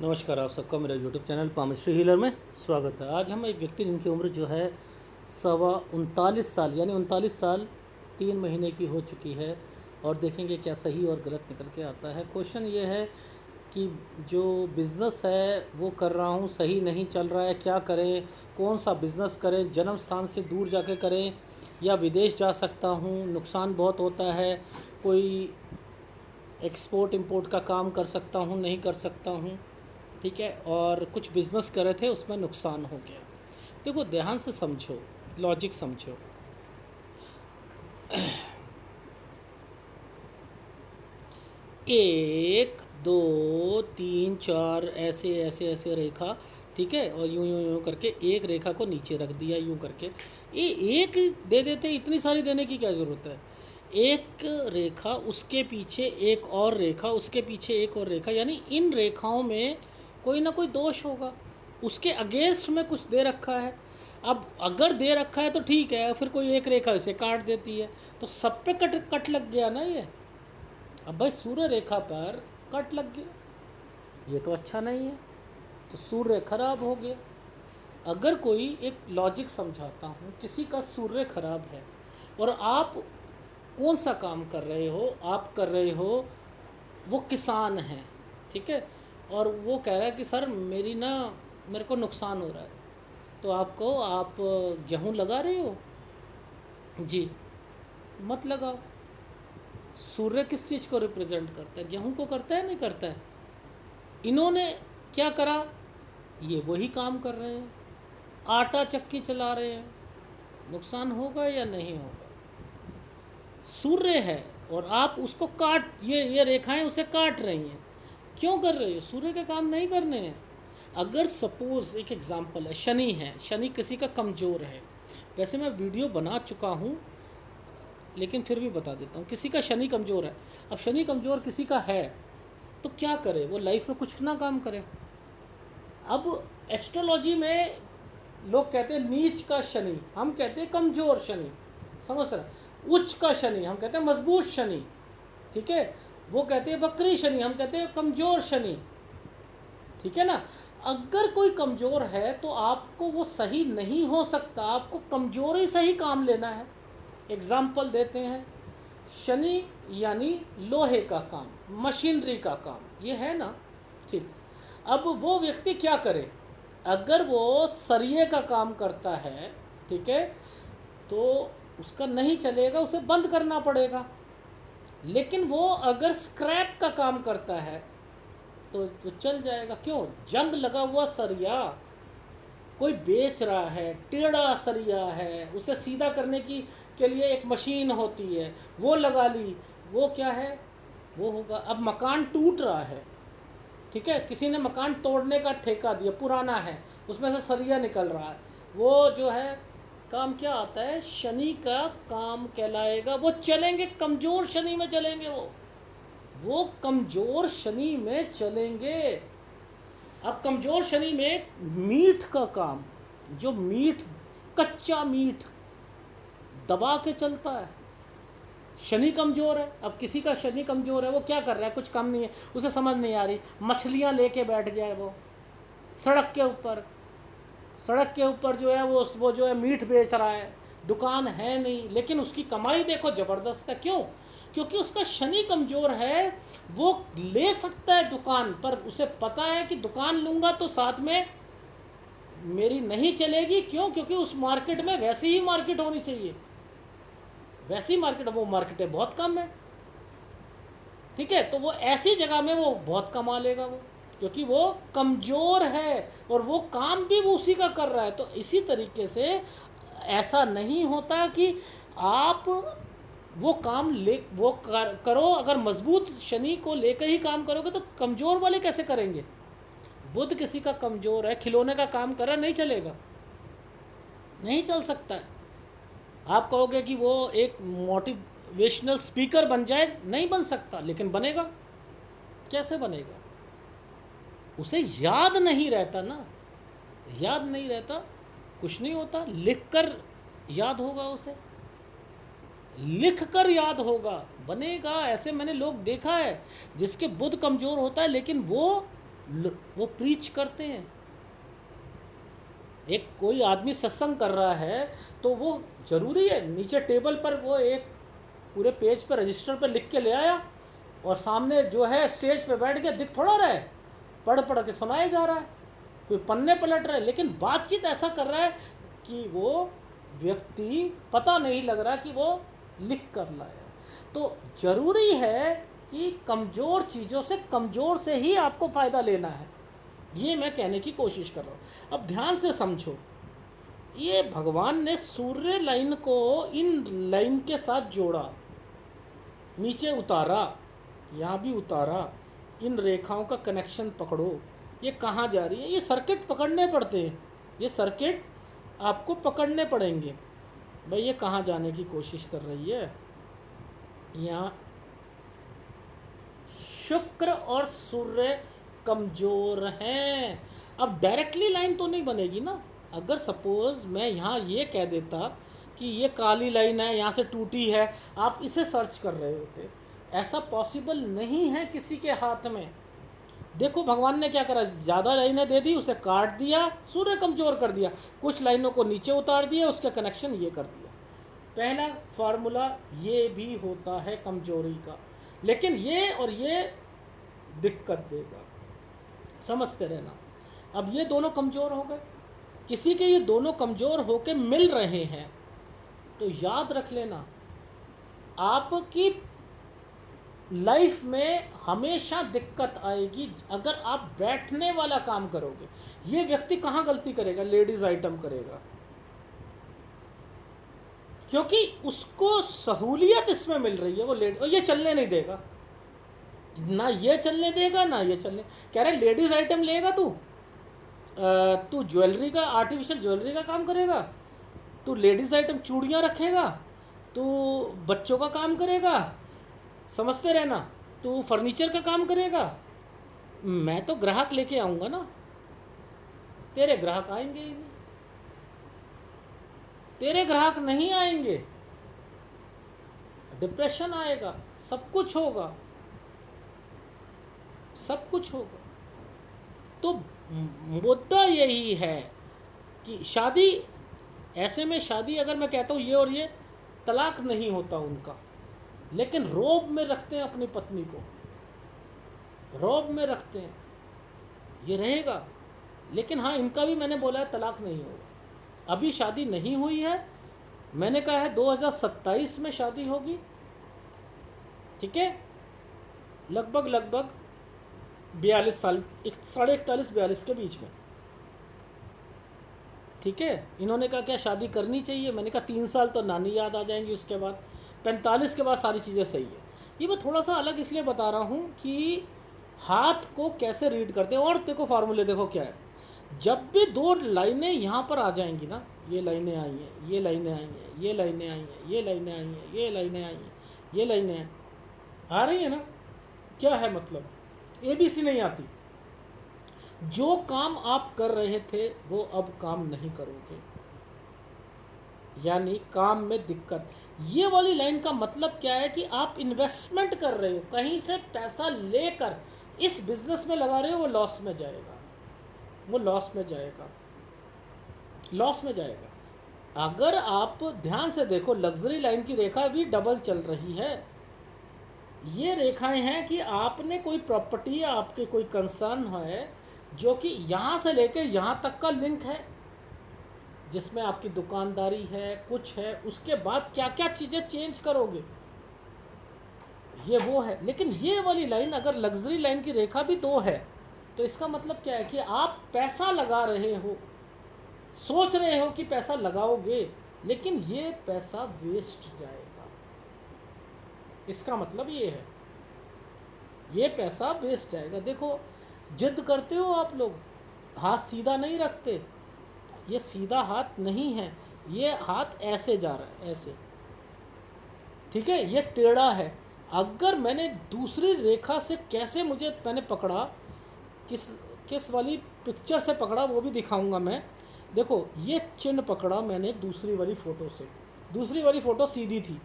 नमस्कार, आप सबका मेरे यूट्यूब चैनल पामश्री हीलर में स्वागत है। आज हम एक व्यक्ति जिनकी उम्र जो है 39 साल यानी 39 साल 3 महीने की हो चुकी है और देखेंगे क्या सही और गलत निकल के आता है। क्वेश्चन ये है कि जो बिज़नेस है वो कर रहा हूँ, सही नहीं चल रहा है, क्या करें, कौन सा बिज़नेस करें, जन्म स्थान से दूर जाके करें या विदेश जा सकता हूँ, नुकसान बहुत होता है, कोई एक्सपोर्ट इंपोर्ट का काम कर सकता हूँ, नहीं कर सकता हूँ, ठीक है। और कुछ बिज़नेस करे थे उसमें नुकसान हो गया। देखो, ध्यान से समझो, लॉजिक समझो। एक दो तीन चार ऐसे ऐसे ऐसे रेखा, ठीक है, और यूं यूं यूं करके एक रेखा को नीचे रख दिया यूं करके। ये एक दे देते, इतनी सारी देने की क्या ज़रूरत है। एक रेखा, उसके पीछे एक और रेखा, उसके पीछे एक और रेखा, यानी इन रेखाओं में कोई ना कोई दोष होगा। उसके अगेंस्ट में कुछ दे रखा है। अब अगर दे रखा है तो ठीक है, फिर कोई एक रेखा इसे काट देती है तो सब पे कट कट लग गया ना ये। अब भाई सूर्य रेखा पर कट लग गया, ये तो अच्छा नहीं है, तो सूर्य खराब हो गया। अगर कोई एक लॉजिक समझाता हूँ, किसी का सूर्य खराब है और आप कौन सा काम कर रहे हो, आप कर रहे हो, वो किसान है, ठीक है, और वो कह रहा है कि सर मेरे को नुकसान हो रहा है, तो आप गेहूँ लगा रहे हो जी, मत लगाओ। सूर्य किस चीज़ को रिप्रेजेंट करता है, गेहूं को करता है, नहीं करता है। इन्होंने क्या करा, ये वही काम कर रहे हैं, आटा चक्की चला रहे हैं, नुकसान होगा या नहीं होगा। सूर्य है और आप उसको काट, ये रेखाएं उसे काट रही हैं, क्यों कर रहे हो, सूर्य के काम नहीं करने हैं। अगर सपोज़ एक एग्जांपल है, शनि है, शनि किसी का कमज़ोर है, वैसे मैं वीडियो बना चुका हूँ लेकिन फिर भी बता देता हूँ। किसी का शनि कमज़ोर है, अब शनि कमज़ोर किसी का है तो क्या करे, वो लाइफ में कुछ ना काम करे। अब एस्ट्रोलॉजी में लोग कहते हैं नीच का शनि, हम कहते हैं कमज़ोर शनि, समझ रहे। उच्च का शनि हम कहते हैं मजबूत शनि, ठीक है। वो कहते हैं वक्री शनि, हम कहते हैं कमज़ोर शनि, ठीक है ना। अगर कोई कमज़ोर है तो आपको वो सही नहीं हो सकता, आपको कमज़ोरी से ही काम लेना है। एग्जाम्पल देते हैं, शनि यानी लोहे का काम, मशीनरी का काम, ये है ना, ठीक। अब वो व्यक्ति क्या करे, अगर वो सरिये का काम करता है, ठीक है, तो उसका नहीं चलेगा, उसे बंद करना पड़ेगा। लेकिन वो अगर स्क्रैप का काम करता है तो चल जाएगा। क्यों, जंग लगा हुआ सरिया कोई बेच रहा है, टेढ़ा सरिया है, उसे सीधा करने की के लिए एक मशीन होती है, वो लगा ली, वो क्या है, वो होगा। अब मकान टूट रहा है, ठीक है, किसी ने मकान तोड़ने का ठेका दिया, पुराना है, उसमें से सरिया निकल रहा है, वो जो है काम क्या आता है, शनि का काम कहलाएगा। वो चलेंगे, कमज़ोर शनि में चलेंगे, वो कमज़ोर शनि में चलेंगे। अब कमज़ोर शनि में मीठ का काम, जो मीठ, कच्चा मीठ दबा के चलता है, शनि कमज़ोर है। अब किसी का शनि कमज़ोर है, वो क्या कर रहा है, कुछ काम नहीं है, उसे समझ नहीं आ रही, मछलियाँ लेके बैठ गया है वो सड़क के ऊपर, सड़क के ऊपर जो है वो जो है मीठ बेच रहा है, दुकान है नहीं, लेकिन उसकी कमाई देखो ज़बरदस्त है। क्यों, क्योंकि उसका शनि कमज़ोर है। वो ले सकता है दुकान, पर उसे पता है कि दुकान लूँगा तो साथ में मेरी नहीं चलेगी। क्यों, क्योंकि उस मार्केट में वैसी ही मार्केट होनी चाहिए, वैसी मार्केट, वो मार्केटें बहुत कम है, ठीक है, तो वो ऐसी जगह में वो बहुत कमा लेगा वो, क्योंकि वो कमज़ोर है और वो काम भी वो उसी का कर रहा है। तो इसी तरीके से ऐसा नहीं होता कि आप वो काम करो। अगर मजबूत शनि को लेकर ही काम करोगे तो कमज़ोर वाले कैसे करेंगे। बुध किसी का कमज़ोर है, खिलौने का काम कर रहा, नहीं चलेगा, नहीं चल सकता है। आप कहोगे कि वो एक मोटिवेशनल स्पीकर बन जाए, नहीं बन सकता, लेकिन बनेगा, कैसे बनेगा, उसे याद नहीं रहता ना, याद नहीं रहता, कुछ नहीं होता। लिख कर याद होगा, उसे लिख कर याद होगा, बनेगा। ऐसे मैंने लोग देखा है जिसके बुध कमज़ोर होता है लेकिन वो वो प्रीच करते हैं। एक कोई आदमी सत्संग कर रहा है तो वो जरूरी है नीचे टेबल पर वो एक पूरे पेज पर रजिस्टर पर लिख के ले आया और सामने जो है स्टेज पे बैठ के दिख थोड़ा रहा है, पढ़ पढ़ के सुनाया जा रहा है, कोई पन्ने पलट रहा है, लेकिन बातचीत ऐसा कर रहा है कि वो व्यक्ति पता नहीं लग रहा कि वो लिख कर लाया। तो जरूरी है कि कमज़ोर चीज़ों से कमज़ोर से ही आपको फ़ायदा लेना है, ये मैं कहने की कोशिश कर रहा हूँ। अब ध्यान से समझो, ये भगवान ने सूर्य लाइन को इन लाइन के साथ जोड़ा, नीचे उतारा, यहाँ भी उतारा, इन रेखाओं का कनेक्शन पकड़ो, ये कहाँ जा रही है, ये सर्किट पकड़ने पड़ते हैं, ये सर्किट आपको पकड़ने पड़ेंगे। भाई ये कहाँ जाने की कोशिश कर रही है, यहाँ शुक्र और सूर्य कमज़ोर हैं। अब डायरेक्टली लाइन तो नहीं बनेगी ना। अगर सपोज़ मैं यहाँ ये कह देता कि ये काली लाइन है, यहाँ से टूटी है, आप इसे सर्च कर रहे होते, ऐसा पॉसिबल नहीं है किसी के हाथ में। देखो भगवान ने क्या करा, ज़्यादा लाइनें दे दी, उसे काट दिया, सूर्य कमज़ोर कर दिया, कुछ लाइनों को नीचे उतार दिया, उसका कनेक्शन ये कर दिया। पहला फार्मूला ये भी होता है कमज़ोरी का, लेकिन ये और ये दिक्कत देगा, समझते रहना। अब ये दोनों कमज़ोर हो गए, किसी के ये दोनों कमज़ोर होके मिल रहे हैं, तो याद रख लेना आपकी लाइफ में हमेशा दिक्कत आएगी अगर आप बैठने वाला काम करोगे। ये व्यक्ति कहाँ गलती करेगा, लेडीज़ आइटम करेगा, क्योंकि उसको सहूलियत इसमें मिल रही है, वो लेडी, और ये चलने नहीं देगा, ना ये चलने देगा ना ये चलने। कह रहे लेडीज़ आइटम लेगा तू ज्वेलरी का, आर्टिफिशियल ज्वेलरी का काम करेगा, तू लेडीज़ आइटम चूड़ियाँ रखेगा, तू बच्चों का काम करेगा, समझते रहना, तू फर्नीचर का काम करेगा, मैं तो ग्राहक लेके आऊँगा ना, तेरे ग्राहक आएंगे ही नहीं, तेरे ग्राहक नहीं आएंगे, डिप्रेशन आएगा, सब कुछ होगा, सब कुछ होगा। तो मुद्दा यही है कि शादी, ऐसे में शादी अगर मैं कहता हूँ ये और ये, तलाक नहीं होता उनका, लेकिन रौब में रखते हैं अपनी पत्नी को, रौब में रखते हैं, ये रहेगा। लेकिन हाँ, इनका भी मैंने बोला है तलाक नहीं होगा, अभी शादी नहीं हुई है, मैंने कहा है 2027 में शादी होगी, ठीक है, लगभग 42 साल, 41 के बीच में, ठीक है। इन्होंने कहा क्या शादी करनी चाहिए, मैंने कहा 3 साल तो नानी याद आ जाएंगी, उसके बाद 45 के बाद सारी चीज़ें सही है। ये मैं थोड़ा सा अलग इसलिए बता रहा हूँ कि हाथ को कैसे रीड करते हैं। और देखो फार्मूले देखो क्या है, जब भी दो लाइनें यहाँ पर आ जाएंगी ना, ये लाइनें आई हैं, ये लाइनें आई हैं, ये लाइनें आई हैं, ये लाइनें आई हैं, ये लाइनें आई हैं, ये लाइनें आ रही हैं ना, क्या है मतलब, ABC नहीं आती। जो काम आप कर रहे थे वो अब काम नहीं करोगे, यानी काम में दिक्कत। ये वाली लाइन का मतलब क्या है कि आप इन्वेस्टमेंट कर रहे हो, कहीं से पैसा लेकर इस बिजनेस में लगा रहे हो, वो लॉस में जाएगा, वो लॉस में जाएगा, लॉस में जाएगा। अगर आप ध्यान से देखो, लग्जरी लाइन की रेखा भी डबल चल रही है। ये रेखाएं हैं कि आपने कोई प्रॉपर्टी या आपके कोई कंसर्न है जो कि यहाँ से लेकर यहाँ तक का लिंक है, जिसमें आपकी दुकानदारी है, कुछ है, उसके बाद क्या क्या चीज़ें चेंज करोगे, ये वो है। लेकिन ये वाली लाइन, अगर लग्जरी लाइन की रेखा भी दो है, तो इसका मतलब क्या है कि आप पैसा लगा रहे हो, सोच रहे हो कि पैसा लगाओगे, लेकिन ये पैसा वेस्ट जाएगा, इसका मतलब ये है, ये पैसा वेस्ट जाएगा। देखो जिद करते हो आप लोग, हाथ सीधा नहीं रखते, ये सीधा हाथ नहीं है, ये हाथ ऐसे जा रहा है, ऐसे, ठीक है, ये टेढ़ा है। अगर मैंने दूसरी रेखा से कैसे, मैंने पकड़ा, किस वाली पिक्चर से पकड़ा वो भी दिखाऊंगा मैं। देखो ये चिन्ह पकड़ा मैंने दूसरी वाली फ़ोटो से, दूसरी वाली फ़ोटो सीधी थी,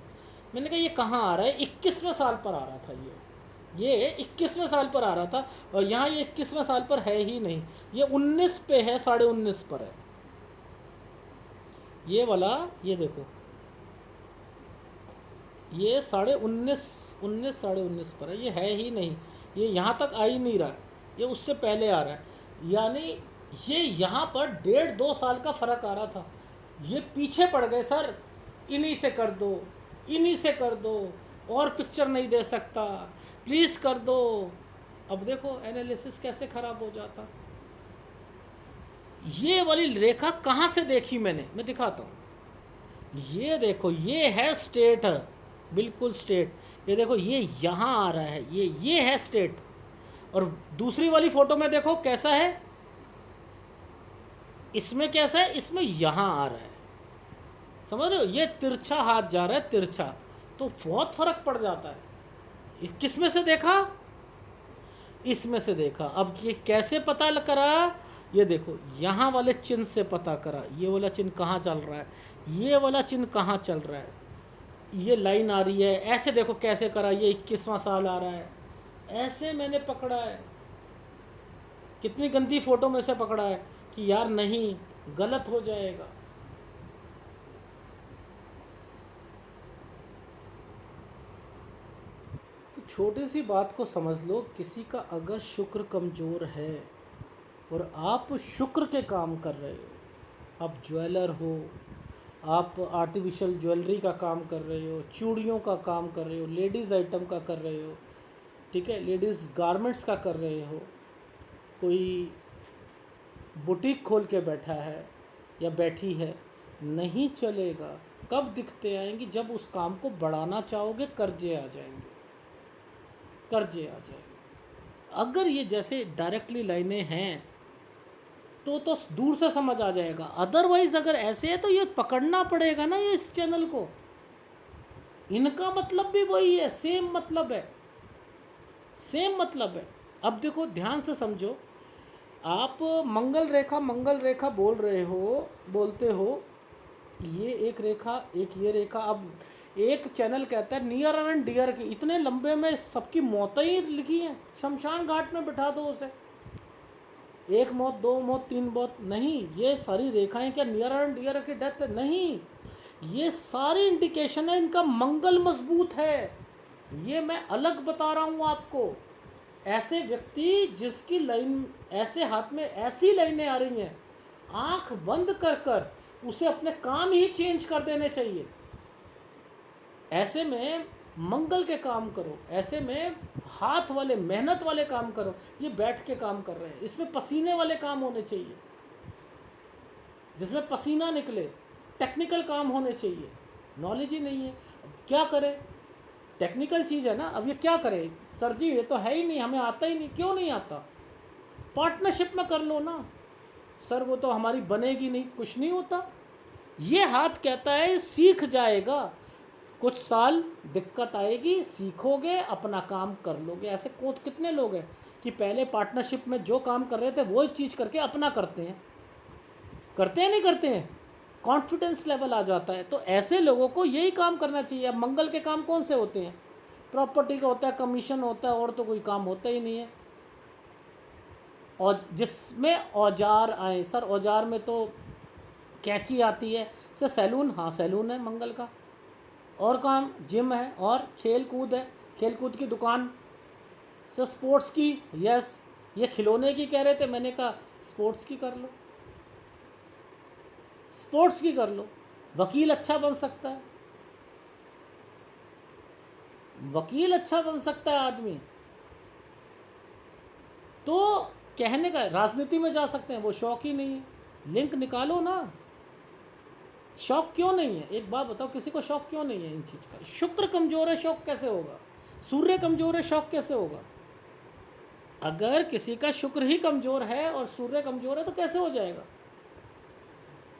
मैंने कहा ये कहाँ आ रहा है, 21वें साल पर आ रहा था ये, ये 21वें साल पर आ रहा था, और यहाँ ये 21वें साल पर है ही नहीं, ये 19 पे है, 19.5 पर है ये वाला। ये देखो, ये 19.5, 19, 19.5 पर है, ये है ही नहीं, ये यहाँ तक आ ही नहीं रहा है, ये उससे पहले आ रहा है। यानी ये यहाँ पर 1.5-2 साल का फ़र्क आ रहा था, ये पीछे पड़ गए सर, इन्हीं से कर दो, इन्हीं से कर दो, और पिक्चर नहीं दे सकता, प्लीज़ कर दो। अब देखो एनालिसिस कैसे ख़राब हो जाता। ये वाली रेखा कहाँ से देखी मैंने, मैं दिखाता हूँ। ये देखो, ये है स्टेट, बिल्कुल स्टेट। ये देखो, ये यहाँ आ रहा है, ये है स्टेट। और दूसरी वाली फ़ोटो में देखो कैसा है, इसमें कैसा है, इसमें यहाँ आ रहा है, समझ रहे हो, ये तिरछा हाथ जा रहा है, तिरछा, तो बहुत फ़र्क पड़ जाता है। किस में से देखा, इसमें से देखा। अब ये कैसे पता करा, ये देखो यहाँ वाले चिन्ह से पता करा, ये वाला चिन्ह कहाँ चल रहा है, ये वाला चिन्ह कहाँ चल रहा है, ये लाइन आ रही है, ऐसे देखो कैसे करा, ये 21वां साल आ रहा है, ऐसे मैंने पकड़ा है। कितनी गंदी फ़ोटो में से पकड़ा है कि यार नहीं, गलत हो जाएगा। तो छोटी सी बात को समझ लो, किसी का अगर शुक्र कमज़ोर है और आप शुक्र के काम कर रहे हो, आप ज्वेलर हो, आप आर्टिफिशियल ज्वेलरी का काम कर रहे हो, चूड़ियों का काम कर रहे हो, लेडीज़ आइटम का कर रहे हो, ठीक है, लेडीज़ गारमेंट्स का कर रहे हो, कोई बुटीक खोल के बैठा है या बैठी है, नहीं चलेगा। कब दिक्कतें आएंगी, जब उस काम को बढ़ाना चाहोगे, कर्जे आ जाएंगे, कर्जे आ जाएंगे। अगर ये जैसे डायरेक्टली लाइनें हैं तो दूर से समझ आ जाएगा, अदरवाइज़ अगर ऐसे है तो ये पकड़ना पड़ेगा ना, ये इस चैनल को, इनका मतलब भी वही है, सेम मतलब है, सेम मतलब है। अब देखो ध्यान से समझो, आप मंगल रेखा बोल रहे हो, बोलते हो, ये एक रेखा, एक ये रेखा। अब एक चैनल कहता है नियर एंड डियर की, इतने लंबे में सबकी मौतें ही लिखी हैं, शमशान घाट में बिठा दो उसे, एक मौत, दो मौत, तीन मौत, नहीं, ये सारी रेखाएं क्या नियर एंड डियर की डेथ है, नहीं, ये सारी इंडिकेशन है इनका मंगल मजबूत है। ये मैं अलग बता रहा हूँ आपको। ऐसे व्यक्ति जिसकी लाइन, ऐसे हाथ में ऐसी लाइनें आ रही हैं, आंख बंद कर कर उसे अपने काम ही चेंज कर देने चाहिए। ऐसे में मंगल के काम करो, ऐसे में हाथ वाले, मेहनत वाले काम करो। ये बैठ के काम कर रहे हैं, इसमें पसीने वाले काम होने चाहिए, जिसमें पसीना निकले, टेक्निकल काम होने चाहिए। नॉलेज ही नहीं है, अब क्या करें, टेक्निकल चीज़ है ना। अब ये क्या करें सर जी, ये तो है ही नहीं, हमें आता ही नहीं। क्यों नहीं आता, पार्टनरशिप में कर लो ना सर, वो तो हमारी बनेगी नहीं, कुछ नहीं होता। ये हाथ कहता है सीख जाएगा, कुछ साल दिक्कत आएगी, सीखोगे, अपना काम कर लोगे। ऐसे कितने लोग हैं कि पहले पार्टनरशिप में जो काम कर रहे थे वही चीज़ करके अपना करते हैं, करते हैं नहीं करते हैं, कॉन्फिडेंस लेवल आ जाता है। तो ऐसे लोगों को यही काम करना चाहिए। अब मंगल के काम कौन से होते हैं, प्रॉपर्टी का होता है, कमीशन होता है, और तो कोई काम होता ही नहीं है। और जिसमें औजार आए सर, औजार में तो कैंची आती है सर, सैलून, हाँ सैलून है मंगल का, और काम जिम है, और खेल कूद है, खेल कूद की दुकान सर, स्पोर्ट्स की, यस, ये खिलौने की कह रहे थे, मैंने कहा स्पोर्ट्स की कर लो, स्पोर्ट्स की कर लो। वकील अच्छा बन सकता है, वकील अच्छा बन सकता है आदमी, तो कहने का राजनीति में जा सकते हैं, वो शौक ही नहीं है। लिंक निकालो ना, शौक क्यों नहीं है, एक बात बताओ, किसी को शौक क्यों नहीं है इन चीज़ का। शुक्र कमज़ोर है, शौक कैसे होगा, सूर्य कमज़ोर है, शौक कैसे होगा। अगर किसी का शुक्र ही कमज़ोर है और सूर्य कमज़ोर है तो कैसे हो जाएगा।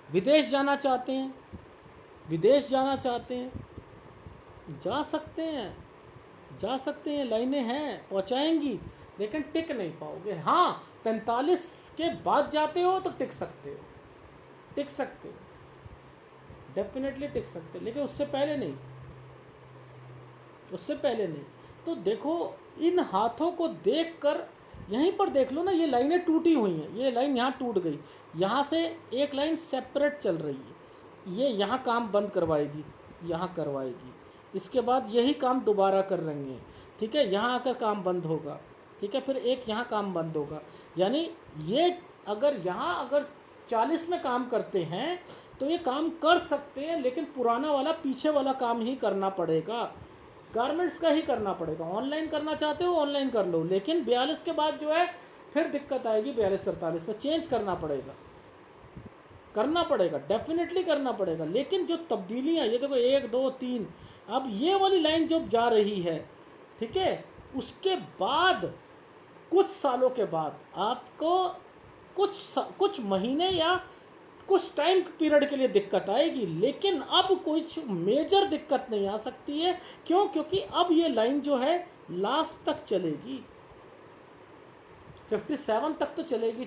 विदेश जाना चाहते हैं, विदेश जाना चाहते हैं, जा सकते हैं, जा सकते हैं, लाइनें हैं, पहुंचाएंगी, लेकिन टिक नहीं पाओगे। हाँ, 45 के बाद जाते हो तो टिक सकते हो, टिक सकते हो, डेफिनेटली टिक सकते हो, लेकिन उससे पहले नहीं, उससे पहले नहीं। तो देखो इन हाथों को देखकर यहीं पर देख लो ना, ये लाइनें टूटी हुई हैं, ये लाइन यहाँ टूट गई, यहाँ से एक लाइन सेपरेट चल रही है, ये यहाँ काम बंद करवाएगी, यहाँ करवाएगी, इसके बाद यही काम दोबारा कर रहे हैं, ठीक है, यहाँ आकर काम बंद होगा, ठीक है, फिर एक यहाँ काम बंद होगा। यानी ये अगर यहाँ अगर 40 में काम करते हैं तो ये काम कर सकते हैं, लेकिन पुराना वाला पीछे वाला काम ही करना पड़ेगा, गारमेंट्स का ही करना पड़ेगा। ऑनलाइन करना चाहते हो ऑनलाइन कर लो, लेकिन 42 के बाद जो है फिर दिक्कत आएगी, 42-43 में चेंज करना पड़ेगा, करना पड़ेगा, डेफिनेटली करना पड़ेगा। लेकिन जो तब्दीलियाँ, ये देखो 1 2 3, अब ये वाली लाइन जो जा रही है, ठीक है, उसके बाद कुछ सालों के बाद आपको कुछ महीने या कुछ टाइम पीरियड के लिए दिक्कत आएगी, लेकिन अब कुछ मेजर दिक्कत नहीं आ सकती है। क्यों? क्योंकि अब ये लाइन जो है लास्ट तक चलेगी, 57 तक तो चलेगी,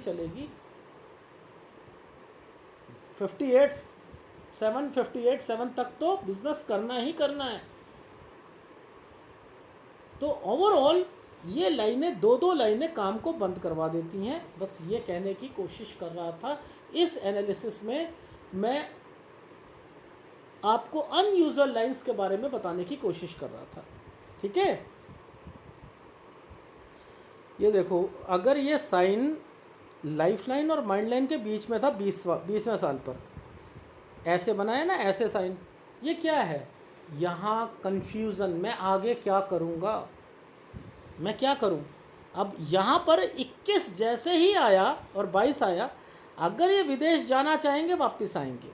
58-7 तक तो बिजनेस करना ही करना है। तो ओवरऑल ये लाइनें, दो लाइनें काम को बंद करवा देती हैं। बस ये कहने की कोशिश कर रहा था। इस एनालिसिस में मैं आपको अनयूजुअल लाइंस के बारे में बताने की कोशिश कर रहा था, ठीक है। ये देखो, अगर ये साइन लाइफ लाइन और माइंड लाइन के बीच में था 20वें साल पर, ऐसे बनाया ना, ऐसे साइन, ये क्या है? यहाँ कन्फ्यूज़न, मैं आगे क्या करूँगा, मैं क्या करूं? अब यहाँ पर 21 जैसे ही आया और 22 आया, अगर ये विदेश जाना चाहेंगे वापस आएंगे।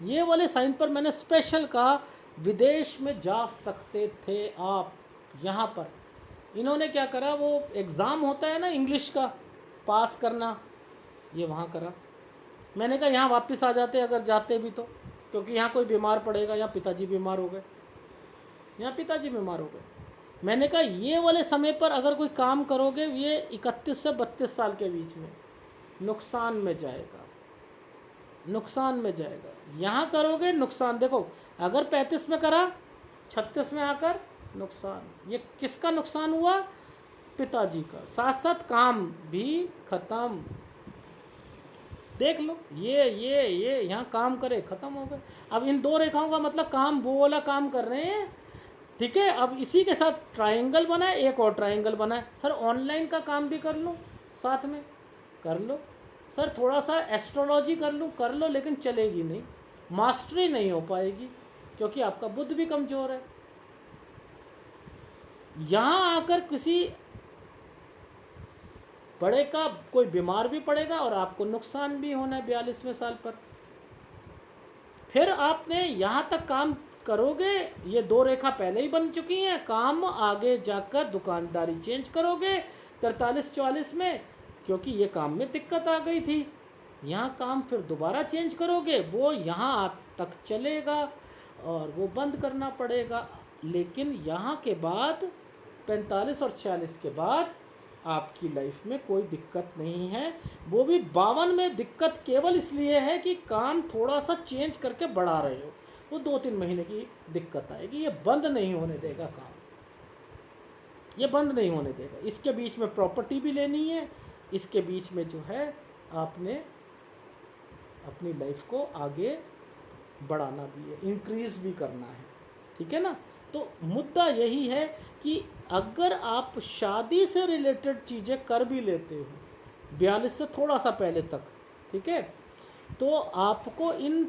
ये वाले साइन पर मैंने स्पेशल कहा विदेश में जा सकते थे आप। यहाँ पर इन्होंने क्या करा, वो एग्ज़ाम होता है ना इंग्लिश का, पास करना, ये वहाँ करा। मैंने कहा यहाँ वापस आ जाते अगर जाते भी तो, क्योंकि यहाँ कोई बीमार पड़ेगा, यहाँ पिताजी बीमार हो गए, यहाँ पिताजी बीमार हो गए। मैंने कहा ये वाले समय पर अगर कोई काम करोगे, ये 31 से 32 साल के बीच में नुकसान में जाएगा, नुकसान में जाएगा। यहाँ करोगे नुकसान, देखो अगर 35 में करा, 36 में आकर नुकसान। ये किसका नुकसान हुआ? पिताजी का, साथ साथ काम भी ख़त्म। देख लो, ये यहाँ काम करे, ख़त्म हो गए। अब इन दो रेखाओं का मतलब काम, वो वाला काम कर रहे हैं, ठीक है। अब इसी के साथ ट्रायंगल बनाए, एक और ट्रायंगल बनाए। सर ऑनलाइन का काम भी कर लूँ साथ में, कर लो। सर थोड़ा सा एस्ट्रोलॉजी कर लूँ, कर लो, लेकिन चलेगी नहीं, मास्टरी नहीं हो पाएगी, क्योंकि आपका बुद्ध भी कमज़ोर है। यहाँ आकर किसी बड़े का कोई बीमार भी पड़ेगा और आपको नुकसान भी होना है 42वें साल पर। फिर आपने यहाँ तक काम करोगे, ये दो रेखा पहले ही बन चुकी हैं, काम आगे जाकर दुकानदारी चेंज करोगे 43-44 में, क्योंकि ये काम में दिक्कत आ गई थी। यहाँ काम फिर दोबारा चेंज करोगे, वो यहाँ तक चलेगा और वो बंद करना पड़ेगा। लेकिन यहाँ के बाद 45 और 46 के बाद आपकी लाइफ में कोई दिक्कत नहीं है। वो भी 52 में दिक्कत केवल इसलिए है कि काम थोड़ा सा चेंज करके बढ़ा रहे हो, वो 2-3 महीने की दिक्कत आएगी। ये बंद नहीं होने देगा काम, ये बंद नहीं होने देगा। इसके बीच में प्रॉपर्टी भी लेनी है, इसके बीच में जो है आपने अपनी लाइफ को आगे बढ़ाना भी है, इंक्रीज़ भी करना है, ठीक है ना। तो मुद्दा यही है कि अगर आप शादी से रिलेटेड चीज़ें कर भी लेते हो 42 से थोड़ा सा पहले तक, ठीक है, तो आपको इन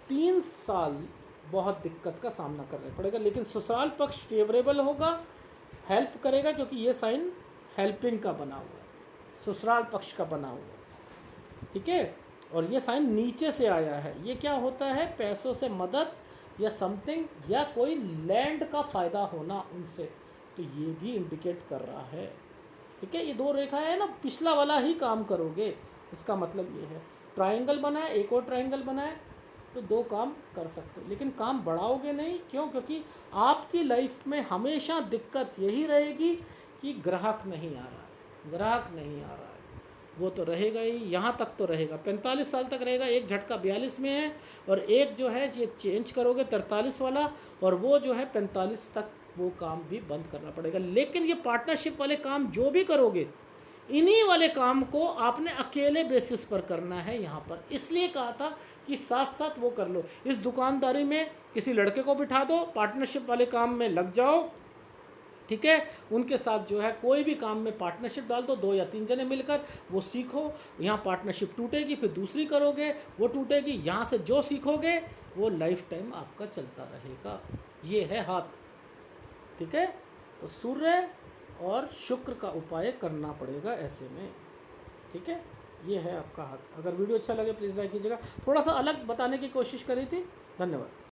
3 साल बहुत दिक्कत का सामना करना पड़ेगा। लेकिन ससुराल पक्ष फेवरेबल होगा, हेल्प करेगा, क्योंकि ये साइन हेल्पिंग का बना हुआ है, ससुराल पक्ष का बना हुआ है, ठीक है। और ये साइन नीचे से आया है, ये क्या होता है? पैसों से मदद या समथिंग, या कोई लैंड का फ़ायदा होना उनसे, तो ये भी इंडिकेट कर रहा है, ठीक है। ये दो रेखा है ना, पिछला वाला ही काम करोगे, इसका मतलब ये है। ट्रायंगल बनाए, एक और ट्रायंगल बनाए, तो 2 काम कर सकते हो, लेकिन काम बढ़ाओगे नहीं। क्यों? क्योंकि आपकी लाइफ में हमेशा दिक्कत यही रहेगी कि ग्राहक नहीं आ रहा है, ग्राहक नहीं आ रहा है, वो तो रहेगा ही, यहाँ तक तो रहेगा, 45 साल तक रहेगा। एक झटका 42 में है, और एक जो है ये चेंज करोगे 43 वाला, और वो जो है 45 तक वो काम भी बंद करना पड़ेगा। लेकिन ये पार्टनरशिप वाले काम जो भी करोगे, इन्हीं वाले काम को आपने अकेले बेसिस पर करना है यहाँ पर। इसलिए कहा था कि साथ साथ वो कर लो। इस दुकानदारी में किसी लड़के को बिठा दो, पार्टनरशिप वाले काम में लग जाओ, ठीक है। उनके साथ जो है कोई भी काम में पार्टनरशिप डाल दो, 2 या 3 जने मिलकर वो सीखो। यहाँ पार्टनरशिप टूटेगी फिर दूसरी करोगे, वो टूटेगी, यहाँ से जो सीखोगे वो लाइफ टाइम आपका चलता रहेगा। ये है हाथ, ठीक है। तो सूर्य और शुक्र का उपाय करना पड़ेगा ऐसे में, ठीक है। ये है आपका हाथ। अगर वीडियो अच्छा लगे प्लीज़ लाइक कीजिएगा। थोड़ा सा अलग बताने की कोशिश करी थी। धन्यवाद।